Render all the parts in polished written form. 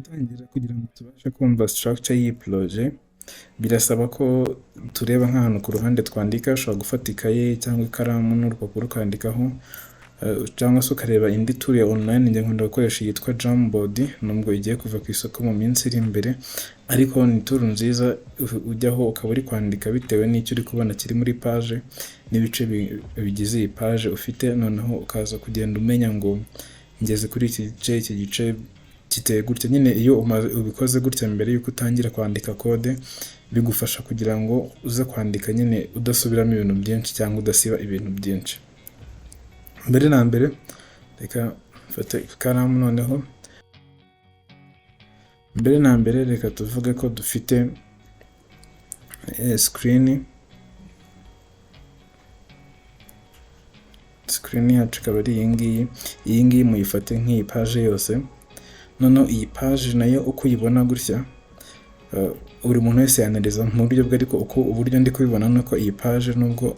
gutangira kugira ngo tubashe kumva structure y'iyi projet birasaba ko tureba nk'ahantu ku ruhande twandika, ushobora gufata ikaye cyangwa ikaramu n'urupapuro ukandikaho, cyangwa se ukareba indi tool ya online njye nkunda gukoresha yitwa Jamboard, nubwo igiye kuva ku isoko mu minsi iri imbere, ariko ni tool nziza ujyaho ukaba uri kwandika bitewe n'icyo uri kubona kiri muri page n'ibice bigize iyi page ufite, noneho ukaza kugenda umenya ngo ngeze kuri iki gice kiteye gutya. Nyine iyo ubikoze gutya mbere yuko utangira kwandika code bigufasha kugira ngo uze kwandika nyine udasubiramo ibintu byinshi cyangwa udasiba ibintu byinshi. Mbere na mbere reka mfate ikaramu, noneho mbere na mbere reka tuvuge ko dufite screen yacu ikaba ari iyi ngiyi muyifate nk'iyi page yose. Noneho iyi page nayo uko uyibona gutya, buri muntu wese yanariza mu buryo bwe, ariko uko uburyo ndi kubibona nuko iyi page nubwo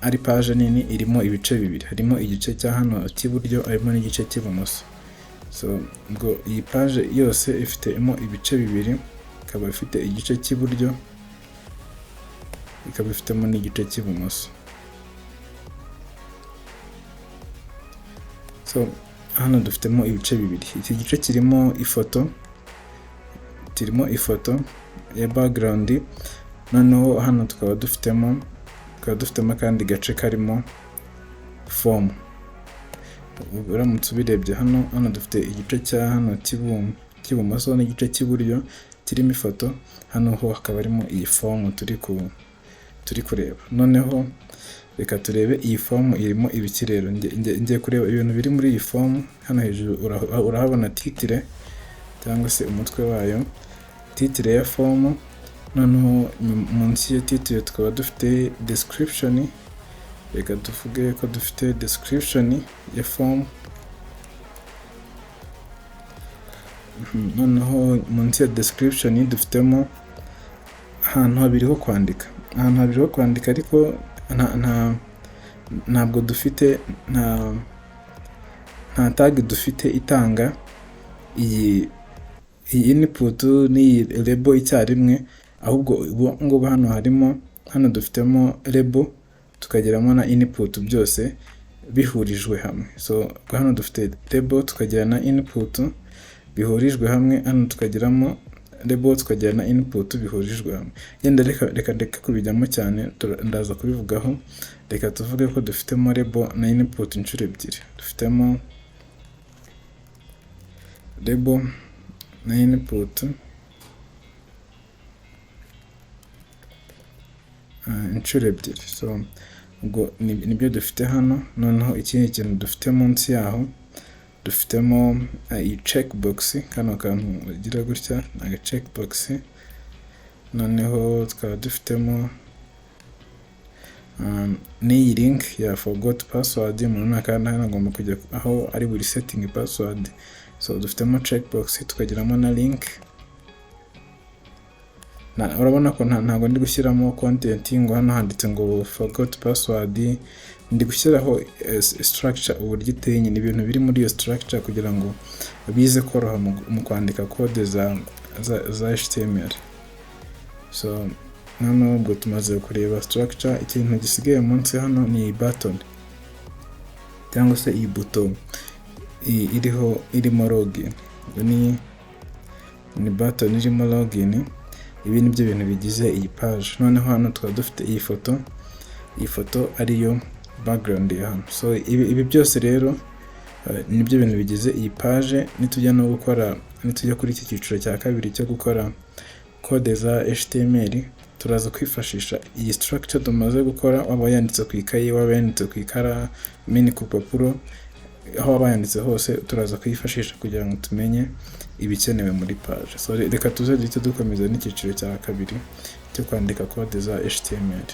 ari page nini irimo ibice bibiri, harimo igice cya hano cy'iburyo, harimo n'igice cy'ibumoso. So ubwo iyi page yose ifitemo ibice bibiri, ikaba ifite igice cy'iburyo, ikaba ifitemo n'igice cy'ibumoso. So hano dufitemo ibice bibiri. Iki gice kirimo ifoto ya background, noneho hano tukaba dufitemo kandi gace karimo form. Uramutse ubirebye hano dufite igice cya hano cy'ibumoso n'igice cy'iburyo kirimo ifoto, hano ho hakaba harimo iyi form turi kureba. Noneho reka turebe iyi form irimo ibiki rero. Ngiye kureba ibintu biri muri iyi form. Hano hejuru urahabona titre cyangwa se umutwe wayo, titre ya form. Noneho munsi ya titre tukaba dufite description. Reka tuvuge ko dufite description ya form. Noneho munsi ya description dufitemo ahantu habiri ho kwandika, ariko ntabwo dufite nta tag dufite itanga iyi input n'iyi label icyarimwe, ahubwo ngo hano dufitemo label tukageramo na input, byose bihurijwe hamwe. So hano dufite label tukagira na input bihurijwe hamwe, hano tukageramo label tukagira na input bihurijwe hamwe. Yenda reka kubijyamo cyane, ndaza kubivugaho. Reka tuvuge ko dufitemo label na input inshuro ebyiri. Dufitemo label na input inshuro ebyiri. So ubwo nibyo dufite hano. Noneho ikindi kintu dufite munsi yaho, dufitemo iyi checkbox, kano kantu ugira gutya na checkbox. Noneho tukaba dufitemo n'iyi link ya forgot password. Umuntu nakanda hano agomba kujya aho ari buri setting password. So dufitemo checkbox, tukagiramo na link. Urabona ko ntabwo ndi gushyiramo content ngo hano handitse ngo forgot password, ndi gushyiraho structure uburyo iteye, ni ibintu biri muri iyo structure kugira ngo bize koroha mu kwandika code za HTML. So hano ubwo tumaze kureba structure, ikintu gisigaye munsi hano ni button cyangwa se iyi button irimo login. Ni button irimo login. Ibi ni byo bintu bigize iyi page. Noneho hano tukaba dufite iyi foto ariyo background ya hano. So ibi byose rero ni byo bintu bigize iyi page. Nitujya kuri iki cyiciro cya kabiri cyo gukora code za HTML, turaza kwifashisha iyi structure tumaze gukora, waba yanditse ku ikayi, waba yanditse ku ikara mini ku papuro, aho waba yanditse hose turaza kwifashisha kugira ngo tumenye ibikenewe muri page. So reka tuze dukomeza n'icyiciro cya kabiri cyo kwandika code za HTML.